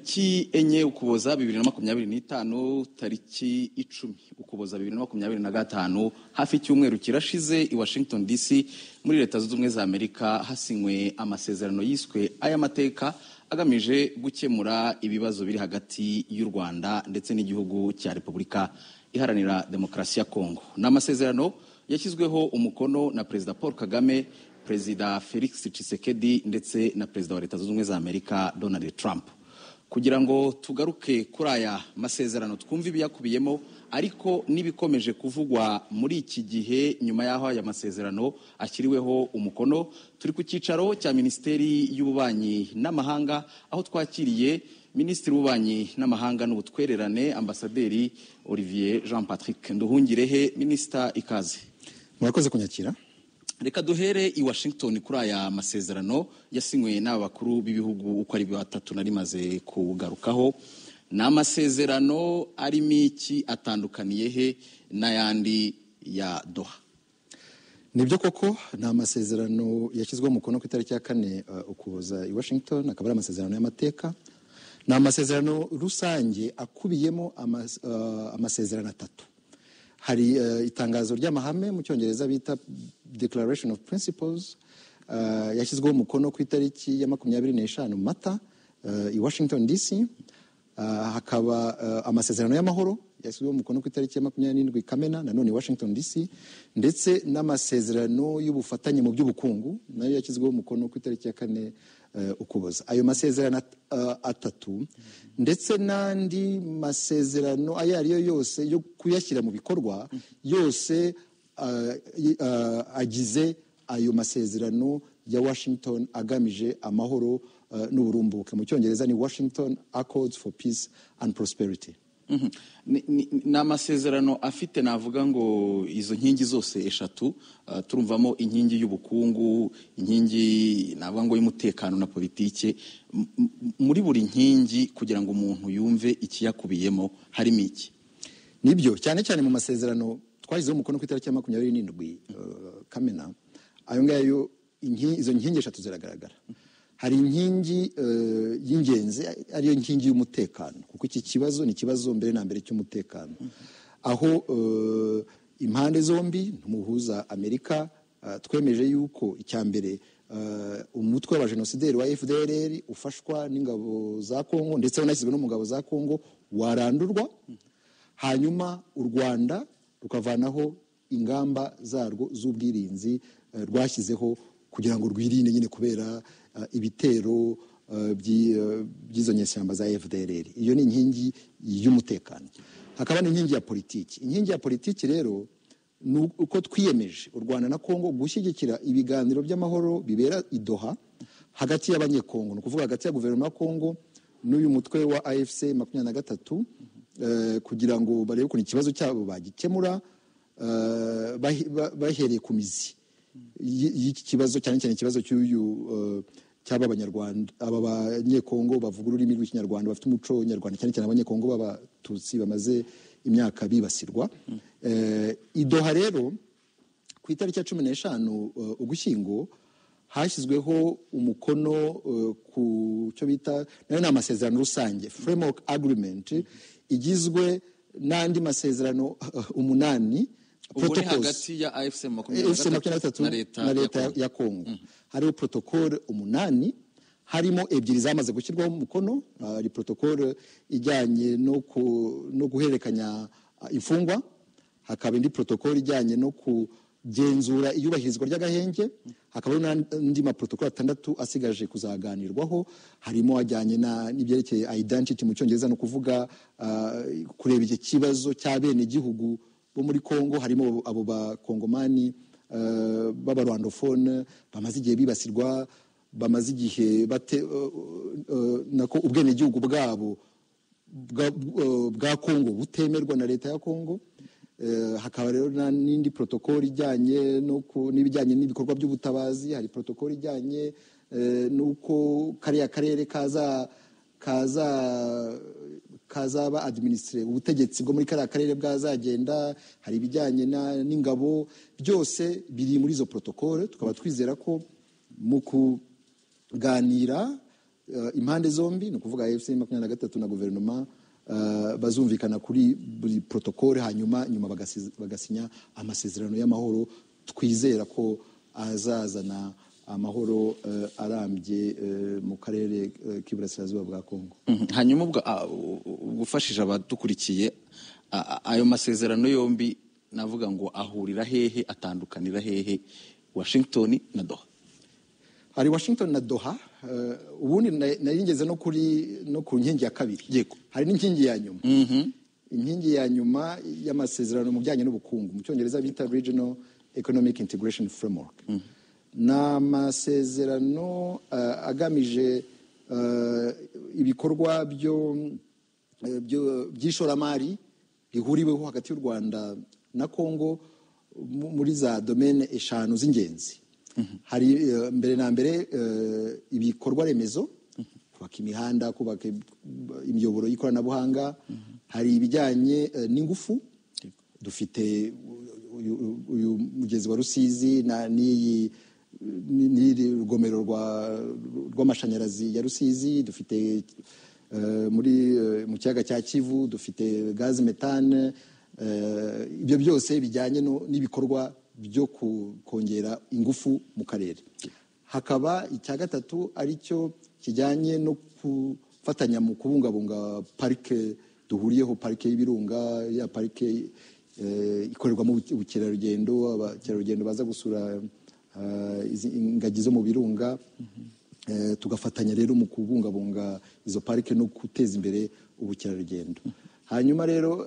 tariki enye Ukuboza 2025, tariki 10 Ukuboza 2025, hafi icyumweru kirashize i Washington DC muri Leta Zunze Ubumwe za Amerika hasinywe amasezerano yiswe ay'amateka agamije gukemura ibibazo biri hagati y'u Rwanda ndetse n'igihugu cya Repubulika Iharanira Demokarasi ya Kongo. N'amasezerano yashyizweho umukono na Perezida Paul Kagame, Perezida Felix Tshisekedi ndetse na Perezida wa Leta Zunze Ubumwe za Amerika Donald Trump. Kugira ngo tugaruke kuri aya masezerano twumve ibiyakubiyemo ariko nibikomeje kuvugwa muri iki gihe nyuma y'aho aya masezerano ashyiriweho umukono, turi ku cyicaro cya Minisiteri y'Ububanyi n'Amahanga aho twakiriye Minisitiri w'Ububanyi n'Amahanga n'Ubutwererane Ambasaderi Olivier Jean Patrick Nduhungirehe. Minisita, ikaze. Murakoze kunyakira. Reka duhere i Washington kuri aya masezerano yasinywe n'abakuru b'ibihugu uko ari batatu nari maze kugarukaho. N'amasezerano arimo iki, atandukaniye he n'ayandi ya Doha? Nibyo koko, ni amasezerano yashyizweho umukono ku itariki ya 4 Ukuboza i Washington, akaba ari amasezerano y'amateka. Ni amasezerano rusange akubiyemo amasezerano atatu. Hari itangazo ry'amahame mu cyongereza bita Declaration of Principles, yashyizweho umukono ku itariki ya 25 Mata i Washington DC. Hakaba amasezerano y'amahoro yashyizweho umukono ku itariki ya 27 Kamena nanone i Washington DC, ndetse n'amasezerano y'ubufatanye mu by'ubukungu nayo yashyizweho umukono ku itariki ya 4 Ukuboza. Ayo masezerano atatu ndetse n'andi masezerano ayo ariyo yose yo kuyashyira mu bikorwa yose agize ayo masezerano ya Washington agamije amahoro n'uburumbuke. Mu cyongereza ni Washington Accords for Peace and Prosperity. Ni amasezerano afite, navuga ngo izo nkingi zose eshatu. Turumvamo inkingi y'ubukungu, inkingi navuga ngo y'umutekano na politike. Muri buri nkingi kugira ngo umuntu yumve ikiyakubiyemo harimo iki? Nibyo cyane cyane mu masezerano twashyizeho umukono ku itariki ya 27 Kamena, ayo ngayo izo nkingi eshatu ziragaragara. Hari inkingi y'ingenzi ariyo nkingi y'umutekano, kuko iki kibazo ni ikibazo mbere na mbere cy'umutekano, aho impande zombi n'umuhuza Amerika twemeje yuko icyambere umutwe wa genocideri wa FDLR ufashwa n'ingabo za Kongo ndetse wanashyizwe no mu ngabo za Kongo warandurwa, hanyuma u Rwanda rukavanaho ingamba zarwo z'ubwirinzi rwashyizeho kugira ngo rwirinde nyine kubera ibitero by'izo nyeshyamba za FDLR. Iyo ni inkingi y'umutekano. Hakaba n'inkingi ya politiki. Inkingi ya politiki rero uko twiyemeje u Rwanda na Kongo gushyigikira ibiganiro by'amahoro bibera i Doha hagati y'abanyekongo, ni ukuvuga hagati ya guverinoma ya Kongo n'uyu mutwe wa AFC 23, kugira ngo barebe ukuntu ikibazo cyabo bagikemura bahereye ku mizi y'iki kibazo, cyane cyane ikibazo cy'aba Abanyarwanda, aba banyekongo bavuga ururimi rw'ikinyarwanda, bafite umuco nyarwanda, cyane cyane abanyekongo b'abatutsi bamaze imyaka bibasirwa. I Doha rero ku itariki ya 15 Ugushyingo hashyizweho umukono ku cyo bita nayo ni amasezerano rusange, framework agreement, igizwe n'andi masezerano 8 protocols hagati ya AFC 23 na leta ya Kongo. Hariho protocole 8, harimo ebyiri zamaze gushyirwaho umukono. Ari protocole ijyanye no guhererekanya imfungwa, hakaba indi protocole ijyanye no kugenzura iyubahirizwa ry'agahenge, hakaba n'andi maprotocole 6 asigaje kuzaganirwaho. Harimo ajyanye n'ibyerekeye identity mu cyongereza, no kuvuga kureba iki kibazo cy'abene gihugu bo muri Kongo. Harimo abo bakongomani b'abarwandofone bamaze igihe bibasirwa, bamaze igihe nako ubwene gihugu bwabo bwa Kongo butemerwa na leta ya Kongo. Hakaba rero n'indi protocole ijyanye n'ibijyanye n'ibikorwa by'ubutabazi. Hari protocole ijyanye n'uko kariya karere kazaba administre, ubutegetsi bwo muri kariya karere bwazagenda. Hari ibijyanye n'ingabo, byose biri muri izo protocole. Tukaba twizera ko mu kuganira impande zombi ni ukuvuga AFC 23 na guverinoma bazumvikana kuri buri protokole hanyuma bagasinya amasezerano y'amahoro twizera ko azazana amahoro arambye mu karere k'iburasirazuba bwa Kongo. Hanyuma gufashije abadukurikiye ayo masezerano yombi navuga ngo ahurira hehe atandukanira hehe Washington na Doha? Hari Washington na Doha, ubundi naringeze no ku nkingi ya kabiri. Yego. Hari n'inkingi ya nyuma. Inkingi ya nyuma y'amasezerano mu bijyanye n'ubukungu, mu cyongereza bita Regional Economic Integration Framework. N'amasezerano agamije ibikorwa by'ishoramari bihuriweho hagati y'u Rwanda na Kongo muri za domaine eshanu z'ingenzi. Hari mbere na mbere ibikorwa remezo, kubaka imihanda, kubaka imiyoboro y'ikoranabuhanga. Hari ibijyanye n'ingufu, dufite uyu mugezi wa Rusizi n'iri rugomero rw'amashanyarazi ya Rusizi, dufite mu kiyaga cya Kivu dufite gaz metane. Ibyo byose bijyanye n'ibikorwa byo kongera ingufu mu karere. Hakaba icya gatatu aricyo kijyanye no gufatanya mu kubungabunga parike duhuriyeho, parike y'Ibirunga, ya parike ikorerwamo ubukerarugendo, abakerarugendo baza gusura ingagi zo mu birunga. Tugafatanya rero mu kubungabunga izo parike no guteza imbere ubukerarugendo. Hanyuma rero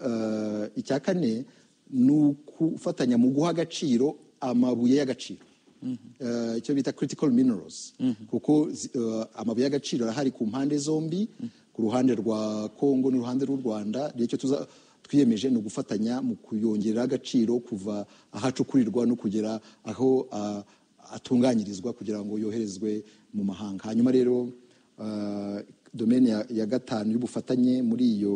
icya kane ni ukufatanya mu guha agaciro amabuye y'agaciro, icyo bita critical minerals, kuko amabuye y'agaciro arahari ku mpande zombi, ku ruhande rwa Kongo n'uruhande rw'u Rwanda. Icyo twiyemeje ni ugufatanya mu kuyongerera agaciro kuva ahacukurirwa no kugera aho atunganyirizwa kugira ngo yoherezwe mu mahanga. Hanyuma rero domaine ya gatanu y'ubufatanye muri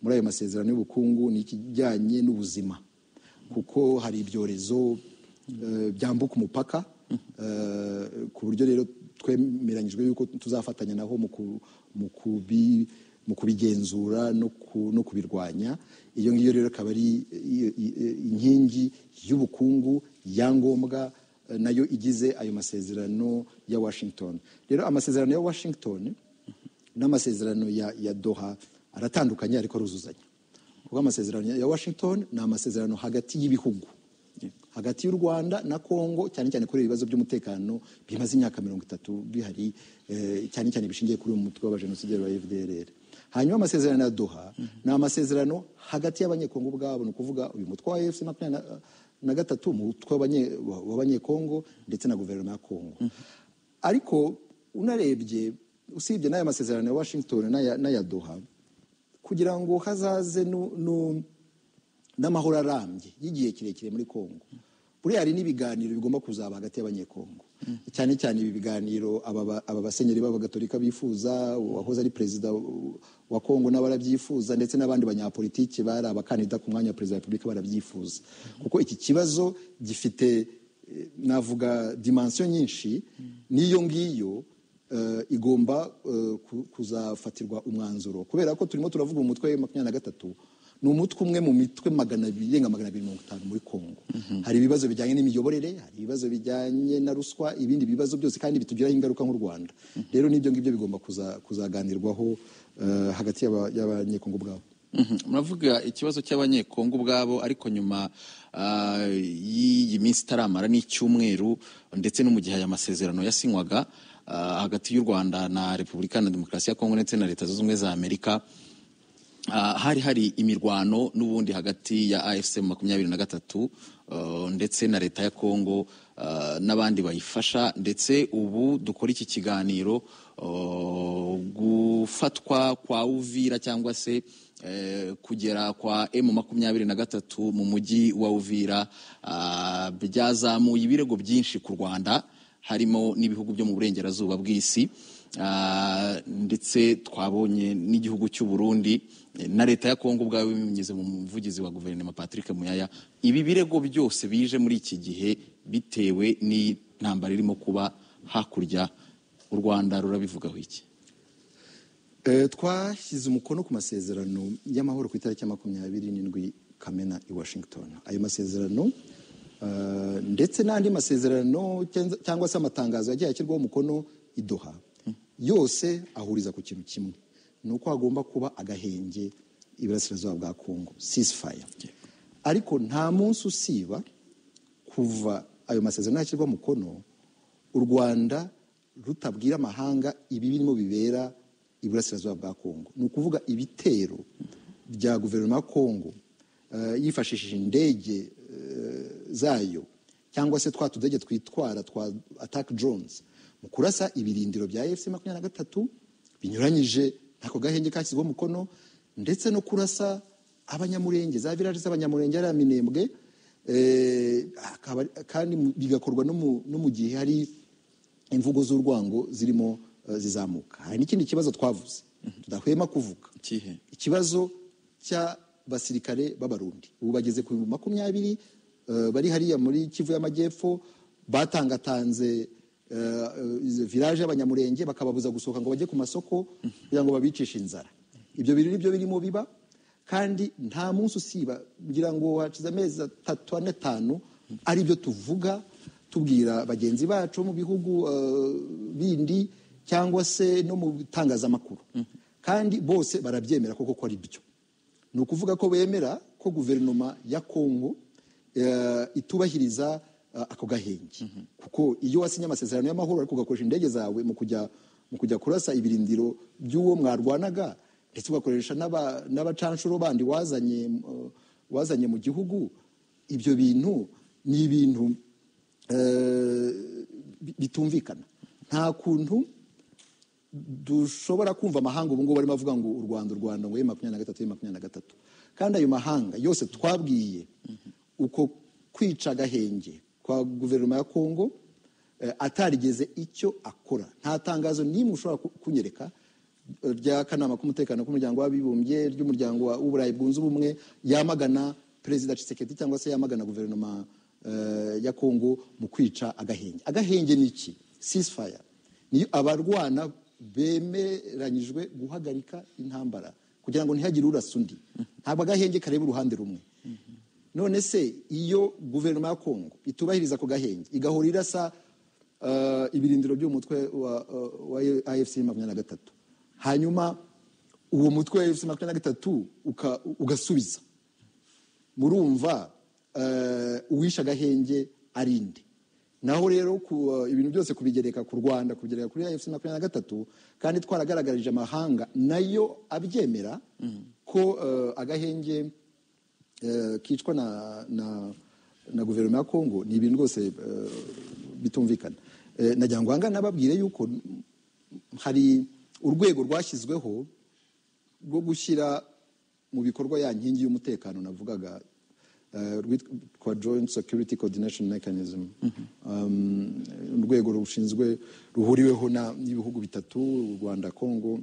ayo masezerano y'ubukungu ni ikijyanye n'ubuzima, kuko hari ibyorezo byambuka umupaka, ku buryo rero twemeranyijwe yuko tuzafatanya naho mu kubigenzura no kubirwanya. Iyo ngiyo rero akaba ari inkingi y'ubukungu ya ngombwa nayo igize ayo masezerano ya Washington. Rero amasezerano ya Washington n'amasezerano ya Doha aratandukanye ariko aruzuzanya. Kuko amasezerano ya Washington ni amasezerano hagati y'ibihugu, hagati y'u Rwanda na Kongo, cyane cyane kuri ibibazo by'umutekano bimaze imyaka 30 bihari, cyane cyane bishingiye kuri umutwe w'abajenosideri wa FDLR. Hanyuma amasezerano ya Doha ni amasezerano hagati y'abanyekongo ubwabo, ni ukuvuga uyu mutwe wa AFC 23, umutwe w'abanyekongo ndetse na guverinoma ya Kongo. Ariko unarebye usibye n'aya masezerano ya Washington n'aya Doha, kugira ngo hazaze n'amahoro arambye y'igihe kirekire muri Kongo, buriya hari n'ibiganiro bigomba kuzaba hagati y'abanyekongo, cyane cyane ibi biganiro aba basenyeri b'abagatolika bifuza, wahoze ari perezida wa Kongo n'abarabyifuza, ndetse n'abandi banyapolitiki bari abakandida ku mwanya wa perezida wa Repubulika barabyifuza. Kuko iki kibazo gifite navuga dimension nyinshi, n'iyo ngiyo igomba kuzafatirwa umwanzuro, kubera ko turimo turavuga umutwe wa 23 ni umutwe umwe mu mitwe 250 muri Kongo. Hari ibibazo bijyanye n'imiyoborere, hari ibibazo bijyanye na ruswa, ibindi bibazo byose kandi bitugiraho ingaruka nk'u Rwanda. Rero n'ibyo ngibyo bigomba kuzaganirwaho hagati y'abanyekongo ubwabo. Muravuga ikibazo cy'abanyekongo ubwabo, ariko nyuma y'iyi minsi itaramara n'icyumweru ndetse no mu gihe aya masezerano yasinywaga hagati y'u Rwanda na Repubulika na Demokarasi ya Kongo ndetse na Leta Zunze Ubumwe za Amerika, hari imirwano n'ubundi hagati ya AFC 23 ndetse na Leta ya Kongo n'abandi bayifasha. Ndetse ubu dukora iki kiganiro, gufatwa kwa Uvira cyangwa se kugera kwa M23 mu mujyi wa Uvira byazamuye ibirego byinshi ku Rwanda, harimo n'ibihugu byo mu burengerazuba bw'isi, ndetse twabonye n'igihugu cy'u Burundi na Leta ya Kongo ubwawe binyuze mu muvugizi wa guverinoma Patrick Muyaya. Ibi birego byose bije muri iki gihe bitewe n'intambara irimo kuba hakurya, u Rwanda rurabivugaho iki? Twashyize umukono ku masezerano y'amahoro ku itariki ya 27 Kamena i Washington. Ayo masezerano ndetse n'andi masezerano cyangwa se amatangazo yagiye ashyirwaho umukono i Doha yose ahuriza ku kintu kimwe, ni uko hagomba kuba agahenge iburasirazuba bwa Kongo, ceasefire. Ariko nta munsi usiba kuva ayo masezerano yashyirwa umukono u Rwanda rutabwira amahanga ibi birimo bibera iburasirazuba bwa Kongo. Ni ukuvuga ibitero bya guverinoma ya Kongo yifashishije indege zayo cyangwa se twa tudege twitwara twa attack drones mu kurasa ibirindiro bya FC-23 binyuranyije ntako gahenge kashyizweho umukono, ndetse no kurasa abanyamurenge, za village z'abanyamurenge ari Minembwe, kandi bigakorwa no mu gihe hari imvugo z'urwango zirimo zizamuka. Hari n'ikindi kibazo twavuze tudahwema kuvuga, ikibazo cy'abasirikare b'Abarundi. Ubu bageze ku 20 bari hariya muri Kivu y'Amajyepfo, batangatanze village y'abanyamurenge bakababuza gusohoka ngo bajye ku masoko kugira ngo babicishe inzara. Ibyo bintu nibyo birimo biba, kandi nta munsi usiba kugira ngo hacize amezi 3-4 ari byo tuvuga tubwira bagenzi bacu mu bihugu bindi cyangwa se no mu bitangazamakuru, kandi bose barabyemera koko ko ari byo. Ni ukuvuga ko bemera ko guverinoma ya Kongo itubahiriza ako gahenge, kuko iyo wasinye amasezerano y'amahoro ariko ugakoresha indege zawe mu kujya kurasa ibirindiro by'uwo mwarwanaga, ndetse ugakoresha n'abacanshuro bandi wazanye mu gihugu, ibyo bintu ni ibintu bitumvikana. Nta kuntu dushobora kumva amahanga ubu ngubu barimo bavuga ngo u Rwanda ngo 23 kandi ayo mahanga yose twabwiye uko kwica agahenge kwa guverinoma ya Kongo atarigeze icyo akora. Nta tangazo n'imwe ushobora kunyereka ry'akanama k'umutekano k'umuryango w'abibumbye, ry'umuryango w'Uburayi bwunze ubumwe yamagana Perezida Tshisekedi cyangwa se yamagana guverinoma ya Kongo mu kwica agahenge. Agahenge ni iki? Ceasefire ni abarwana bemeranyijwe guhagarika intambara kugira ngo ntihagire urasa undi. Ntabwo agahenge kareba uruhande rumwe. None se iyo guverinoma ya Kongo itubahiriza ko gahenge igahora irasa ibirindiro by'umutwe wa AFC-23, hanyuma uwo mutwe wa AFC-23 ugasubiza, murumva uwisha agahenge arinde. Naho rero ibintu byose kubigereka ku Rwanda, kubigereka kuri AFC-23, kandi twaragaragarije amahanga nayo abyemera ko agahenge kicwa na guverinoma ya Kongo, ni ibintu rwose bitumvikana. Nagira ngo hangana nababwire yuko hari urwego rwashyizweho rwo gushyira mu bikorwa ya nkingi y'umutekano navugaga, rwitwa Joint Security Coordination Mechanism. Urwego rushinzwe ruhuriweho n'ibihugu bitatu, u Rwanda, Kongo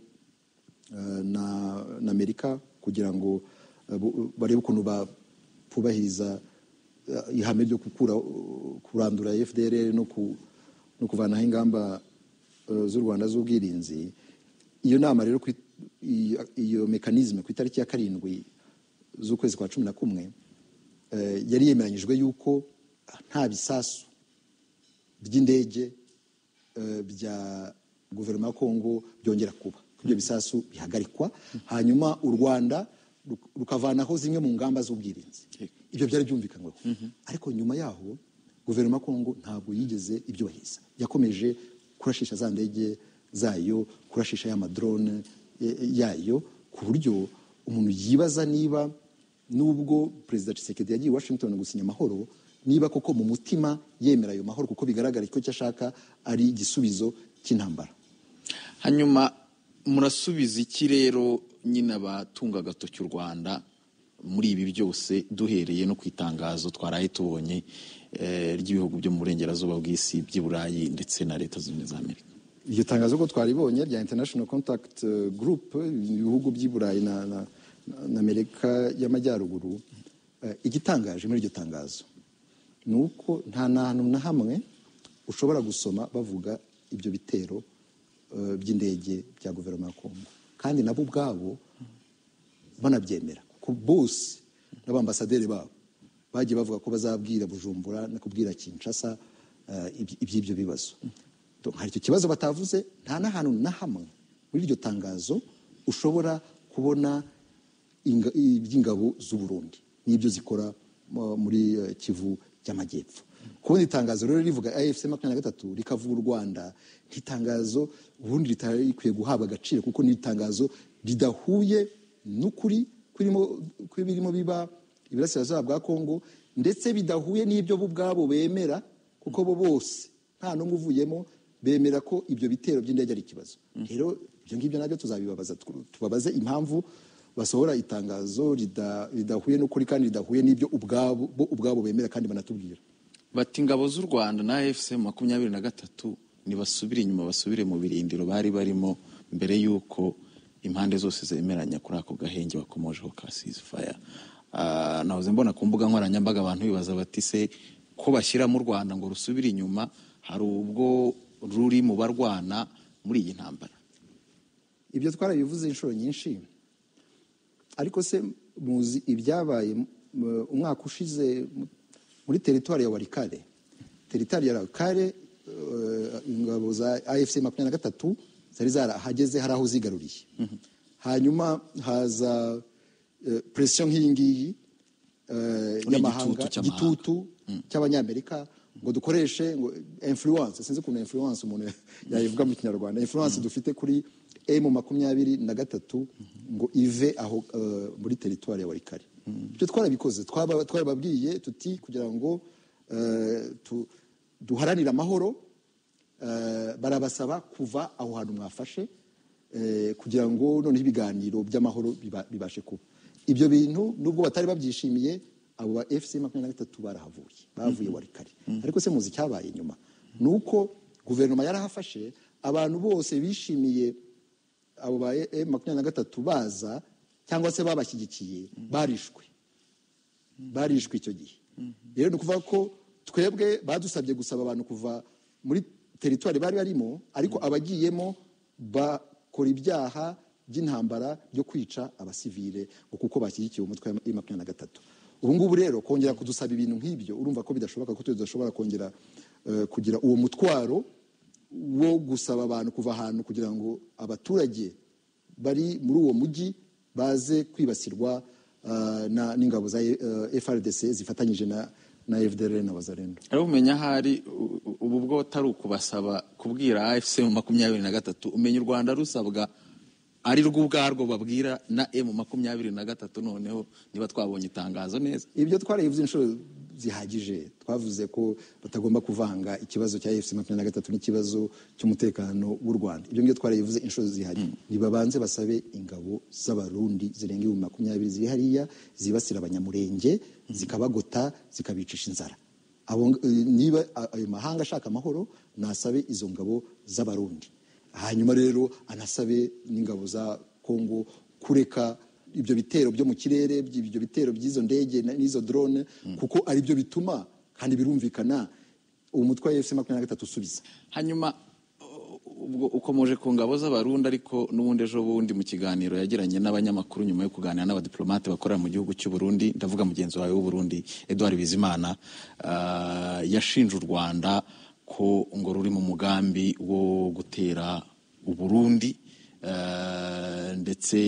na Amerika, kugira ngo barebe ukuntu bapubahiriza ihame ryo kurandura FDLR no kuvanaho ingamba z'u Rwanda z'ubwirinzi. Iyo nama rero iyo mekanizme ku itariki ya 7 z'ukwezi kwa 11 yari yemeranyijwe yuko nta bisasu by'indege bya guverinoma ya Kongo byongera kuba, ibyo bisasu bihagarikwa, hanyuma u Rwanda rukavanaho zimwe mu ngamba z'ubwirinzi. Ibyo byari byumvikanyweho. Ariko nyuma yaho guverinoma ya Kongo ntabwo yigeze ibyubahiriza, yakomeje kurashisha za ndege zayo, kurashisha ya madrone yayo, ku buryo umuntu yibaza niba nubwo Perezida Tshisekedi yagiye Washington gusinya amahoro, niba koko mu mutima yemera ayo mahoro, kuko bigaragara ko icyo ashaka ari igisubizo cy'intambara. Hanyuma murasubiza iki rero nyine abatunga agatoki u Rwanda muri ibi byose, duhereye no ku itangazo twaraye tubonye ry'ibihugu byo mu burengerazuba bw'isi, by'i Burayi ndetse na Leta Zunze Ubumwe za Amerika? Iryo tangazo ko twaribonye rya International Contact Group, ibihugu by'i Burayi na Amerika y'Amajyaruguru, igitangaje muri iryo tangazo ni uko nta hantu na hamwe ushobora gusoma bavuga ibyo bitero by'indege bya guverinoma ya Kongo. kandi nabo ubwabo banabyemera kuko bose n'abambasaderi babo bagiye bavuga ko bazabwira Bujumbura no kubwira Kinshasa iby'ibyo bibazo. Hari icyo kibazo batavuze, nta n'ahantu na hamwe muri iryo tangazo ushobora kubona iby'ingabo z'u Burundi n'ibyo zikora muri Kivu y'Amajyepfo. Kubona itangazo rero rivuga AFC 23 rikavuga u Rwanda, ntitangazo ubundi ritari rikwiye guhabwa agaciro kuko ni itangazo ridahuye n'ukuri birimo biba iburasirazuba bwa Kongo, ndetse bidahuye n'ibyo bo ubwabo bemera kuko bo bose nta n'umwe uvuyemo bemera ko ibyo bitero by'indege ari ikibazo. Rero ibyo ngibyo nabyo tuzabibabaza, tubabaze impamvu basohora itangazo ridahuye n'ukuri kandi ridahuye n'ibyo ubwabo bemera kandi banatubwira. Bati ingabo z'u Rwanda na AFC 23 nibasubire inyuma, basubire mu birindiro bari barimo mbere y'uko impande zose zemeranya kuri ako gahenge bakomojeho ka ceasefire. Nahoze mbona ku mbuga nkoranyambaga abantu bibaza bati se ko bashyira mu Rwanda ngo rusubire inyuma, hari ubwo ruri mu barwana muri iyi ntambara? Ibyo twarabivuze inshuro nyinshi, ariko se muzi ibyabaye umwaka ushize muri teritwari ya Walikale. Teritwari ya Walikale ingabo za AFC 23 zari zarahageze, hari aho zigaruriye. Hanyuma haza pression nk'iyi ngiyi y'amahanga, gitutu cy'abanyamerika ngo dukoreshe ngo influence, sinzi ukuntu influence umuntu yayivuga mu Kinyarwanda, influence dufite kuri M23 ngo ive aho muri teritwari ya Walikale. Ibyo twarabikoze, twababwiye tuti kugira ngo duharanira amahoro, barabasaba kuva aho hantu mwafashe kugira ngo noneho ibiganiro by'amahoro bibashe kuba. Ibyo bintu nubwo batari babyishimiye, abo ba FC 23 bavuye Walikale. Ariko se muzi cyabaye nyuma nuko guverinoma yarahafashe, abantu bose bishimiye abo ba M23 baza cyangwa se babashyigikiye barishwe icyo gihe. Rero nukuvuga ko twebwe badusabye gusaba abantu kuva muri teritwari bari barimo, ariko abagiyemo bakora ibyaha by'intambara byo kwica abasivile kuko bashyigikiye umutwe wa M23. Ubu ngubu rero kongera kudusaba ibintu nk'ibyo urumva ko bidashoboka, ko tudashobora kongera kugira uwo mutwaro wo gusaba abantu kuva ahantu kugira ngo abaturage bari muri uwo mujyi baze kwibasirwa n'ingabo za FRDC zifatanyije na FDLR na Wazalendo. Ari umenya hari ubu bwo tari ukubasaba kubwira AFC 23, umenya u Rwanda rusabwa ari rwo ubwarwo babwira na M23 noneho niba twabonye itangazo neza. Ibyo twarayivuze inshuro zihagije, twavuze ko batagomba kuvanga ikibazo cya AFC 23 n'ikibazo cy'umutekano w'u Rwanda. Ibyo ngibyo twarayivuze inshuro zihagije. Nibabanze basabe ingabo z'abarundi zirenga 20 ziri hariya zibasira abanyamurenge, zikabagota, zikabicisha inzara. Niba ayo mahanga ashaka amahoro, nasabe izo ngabo z'abarundi. Hanyuma rero anasabe n'ingabo za Kongo kureka ibyo bitero byo mu kirere, ibyo bitero by'izo ndege n'izo drone, kuko ari byo bituma kandi birumvikana uwo mutwe wa FC 23 usubiza. Hanyuma ubwo ukomoje ku ngabo z'abarundi, ariko n'ubundi ejo bundi mu kiganiro yagiranye n'abanyamakuru nyuma yo kuganira n'abadiplomate bakorera mu gihugu cy'u Burundi, ndavuga mugenzi wawe w'u Burundi Edouard Bizimana, yashinje u Rwanda ko ngo ruri mu mugambi wo gutera u Burundi, ndetse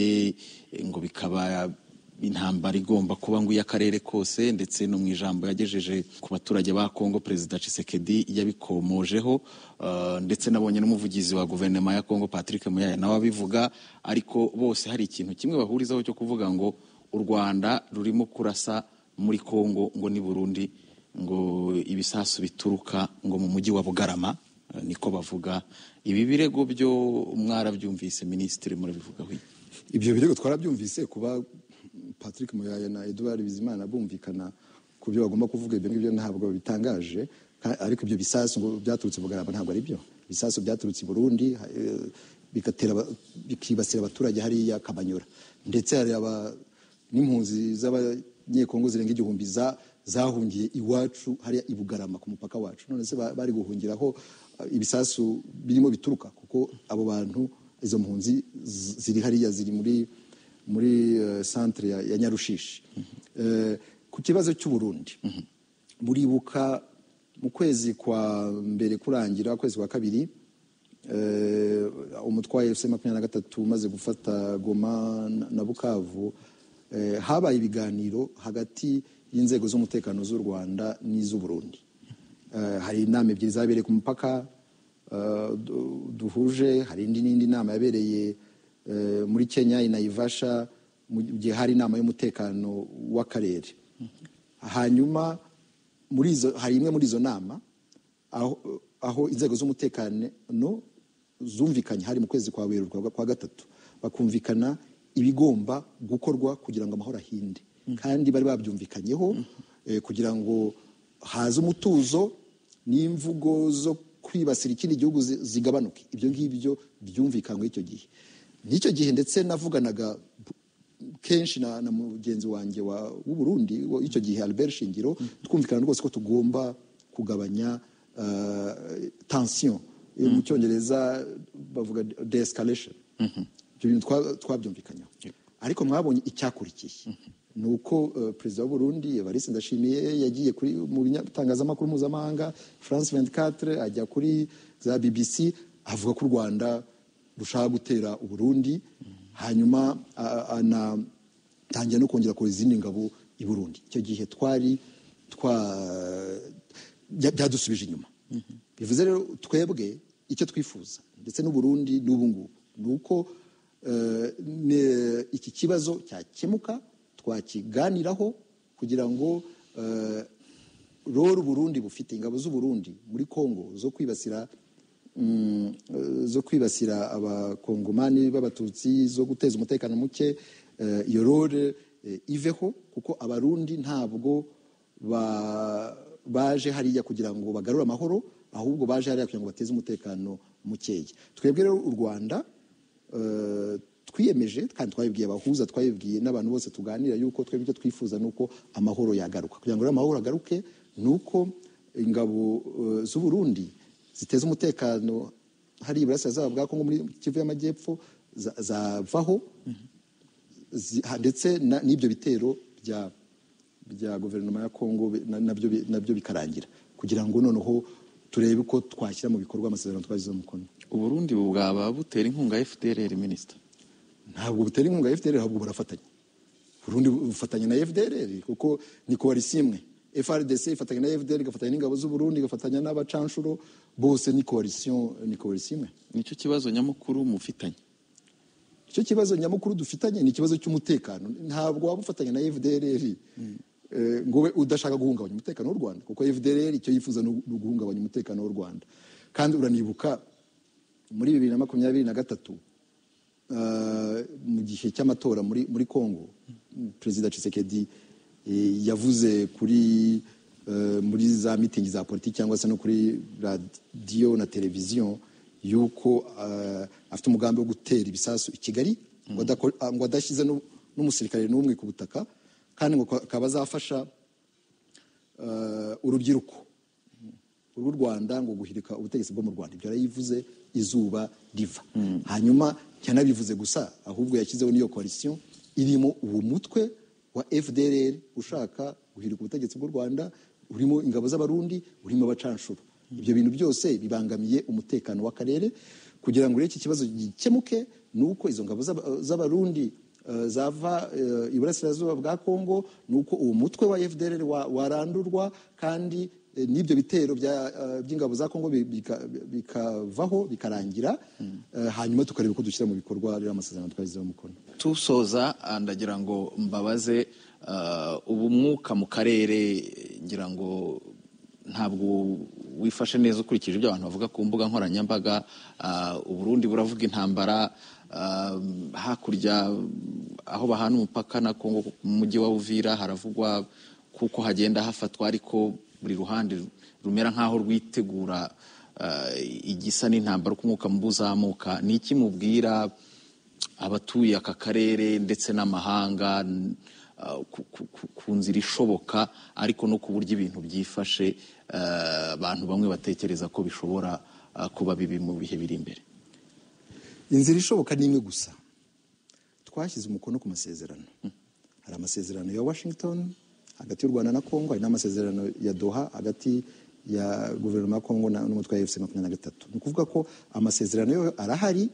ngo bikaba intambara igomba kuba ngo iy'akarere kose, ndetse no mu ijambo yagejeje ku baturage ba Kongo Perezida Tshisekedi yabikomojeho, ndetse nabonye n'umuvugizi wa guverinoma ya Kongo Patrick Muyaya nawe abivuga. Ariko bose hari ikintu kimwe bahurizaho cyo kuvuga ngo u Rwanda rurimo kurasa muri Kongo ngo ni Burundi, ngo ibisasu bituruka ngo mu mujyi wa Bugarama, niko bavuga. Ibi birego byo mwarabyumvise Minisitiri, murabivugaho? Ibyo birego twarabyumvise, kuba Patrick Muyaya na Edouard Bizimana bumvikana ku byo bagomba kuvuga, ibyo ngibyo ntabwo bitangaje. Ariko ibyo bisasu ngo byaturutse Bugarama ntabwo ari byo. Ibisasu byaturutse i Burundi bikibasira abaturage hariya Kabanyura, ndetse hari n'impunzi z'abanyekongo zirenga 1000 zahungiye iwacu hariya i Bugarama ku mupaka wacu. None se bari guhungiraho ibisasu birimo bituruka, kuko abo bantu izo mpunzi ziri hariya ziri muri centre ya Nyarushishi. Ku kibazo cy'u Burundi, muribuka mu kwezi kwa mbere kurangira kwezi kwa kabiri, umutwe wa FC23 umaze gufata Goma na Bukavu, habaye ibiganiro hagati y'inzego z'umutekano z'u Rwanda n'iz'u Burundi. Hari inama ebyiri zabereye ku mupaka duhuje, hari n'indi nama yabereye muri Kenya Naivasha mu gihe hari inama y'umutekano w'akarere. Hanyuma hari imwe muri izo nama aho inzego z'umutekano zumvikanye, hari mu kwezi kwa Werurwe kwa gatatu, bakumvikana ibigomba gukorwa kugira ngo amahoro ahinde, kandi bari babyumvikanyeho kugira ngo haze umutuzo n'imvugo zo kwibasira ikindi gihugu zigabanuke. Ibyo ngibyo byumvikanywe icyo gihe. N'icyo gihe ndetse navuganaga kenshi na mugenzi wanjye w'u Burundi icyo gihe Albert Shingiro, twumvikana rwose ko tugomba kugabanya tension, mu cyongereza bavuga de-escalation. Ibyo bintu twabyumvikanyeho. Ariko mwabonye icyakurikiye nuko perezida w'u Burundi Evariste Ndashimiye yagiye mu bitangazamakuru mpuzamahanga France 24, ajya kuri za BBC, avuga ko u Rwanda rushaka gutera u Burundi, hanyuma anatangira no kongera kohereza izindi ngabo i Burundi. Icyo gihe byadusubije inyuma. Bivuze rero twebwe icyo twifuza ndetse n'u Burundi n'ubu ngubu nuko iki kibazo cyakemuka, twakiganiraho kugira ngo rero Burundi bufite ingabo z'u Burundi muri Kongo zo kwibasira abakongomani b'abatutsi, zo guteza umutekano muke, iyo role iveho, kuko abarundi ntabwo baje hariya kugira ngo bagarure amahoro, ahubwo baje hariya kugira ngo bateze umutekano mukeya. Twebwe rero u Rwanda twiyemeje, kandi twabibwiye abahuza, twabibwiye n'abantu bose tuganira, yuko twebwe icyo twifuza nuko amahoro yagaruka. Kugira ngo amahoro agaruke nuko ingabo z'u Burundi ziteza umutekano hari iburasirazuba bwa Kongo muri Kivu y'Amajyepfo zavaho, ndetse n'ibyo bitero bya guverinoma ya Kongo nabyo bikarangira, kugira ngo noneho turebe ko twashyira mu bikorwa amasezerano twashyizeho umukono. U Burundi bwaba butera inkunga ya FDLR, Minisita? Ntabwo butera inkunga ya FDLR, ahubwo barafatanya. Burundi bufatanya na FDLR kuko ni coalition imwe. FRDC ifatanya na FDLR, igafatanya n'ingabo z'u Burundi, igafatanya n'abacanshuro, bose ni coalition imwe. Nicyo kibazo nyamukuru mufitanye? Icyo kibazo nyamukuru dufitanye ni ikibazo cy'umutekano. Ntabwo waba ufatanya na FDLR ngo we udashaka guhungabanya umutekano w'u Rwanda, kuko FDLR icyo yifuza ni guhungabanya umutekano w'u Rwanda. Kandi uranibuka muri 2023 mu gihe cy'amatora muri Kongo, Perezida Tshisekedi yavuze muri za meeting za politiki cyangwa se no kuri radio na televiziyo yuko afite umugambi wo gutera ibisasu i Kigali, ngo adashyize n'umusirikare n'umwe ku butaka, kandi ngo akaba azafasha urubyiruko rw'u Rwanda ngo guhirika ubutegetsi bwo mu Rwanda. Ibyo yarayivuze izuba riva. Hanyuma cyanabivuze gusa, ahubwo yashyizeho n'iyo coalition irimo uwo mutwe wa FDLR ushaka guhirika ubutegetsi bw'u Rwanda, urimo ingabo z'abarundi, urimo abacanshuro. Ibyo bintu byose bibangamiye umutekano w'akarere. Kugira ngo iki kibazo gikemuke, nuko izo ngabo z'abarundi zava iburasirazuba bwa Kongo, nuko uwo mutwe wa FDLR warandurwa, kandi n'ibyo bitero by'ingabo za Kongo bikavaho bikarangira, hanyuma tukareba uko dushyira mu bikorwa rero amasezerano twashyizeho umukono. Tusoza, ndagira ngo mbabaze ubu mwuka mu karere, ngira ngo ntabwo wifashe neza ukurikije ibyo abantu bavuga ku mbuga nkoranyambaga. U Burundi buravuga intambara, hakurya aho bahana umupaka na Kongo mu mujyi wa Uvira haravugwa kuko hagenda hafatwa, ariko buri ruhande rumera nk'aho rwitegura igisa n'intambara, uko umwuka mubi uzamuka. Ni iki mubwira abatuye aka karere ndetse n'amahanga ku nzira ishoboka, ariko no ku buryo ibintu byifashe abantu bamwe batekereza ko bishobora kuba bibi mu bihe biri imbere? inzira ishoboka ni imwe gusa. Twashyize umukono ku masezerano. Hari amasezerano ya Washington hagati y'u Rwanda na Kongo, hari n'amasezerano ya Doha hagati ya guverinoma ya Kongo n'umutwe wa FC23. Ni ukuvuga ko amasezerano yo arahari,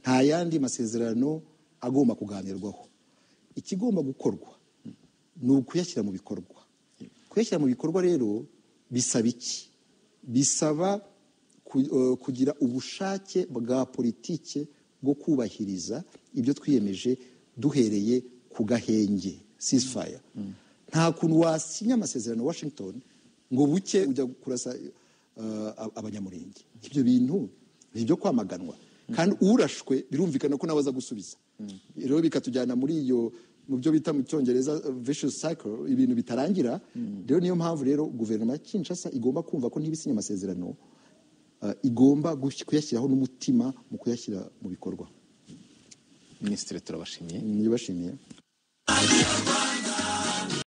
nta yandi masezerano agomba kuganirwaho. Ikigomba gukorwa ni ukuyashyira mu bikorwa. Kuyashyira mu bikorwa rero bisaba iki? Bisaba kugira ubushake bwa politike bwo kubahiriza ibyo twiyemeje duhereye ku gahenge, ceasefire. Nta kuntu wasinya amasezerano Washington ngo buke ujya kurasa abanyamurenge. Ibyo bintu ni byo kwamaganwa, kandi urashwe birumvikana ko nawe aza gusubiza. Rero bikatujyana muri iyo mu byo bita mu Cyongereza vicious cycle, ibintu bitarangira. Rero niyo mpamvu rero guverinoma ya Kinshasa igomba kumva ko ntibisinya amasezerano, igomba kuyashyiraho n'umutima mu kuyashyira mu bikorwa. Minisitiri turabashimiye. Nibashimiye.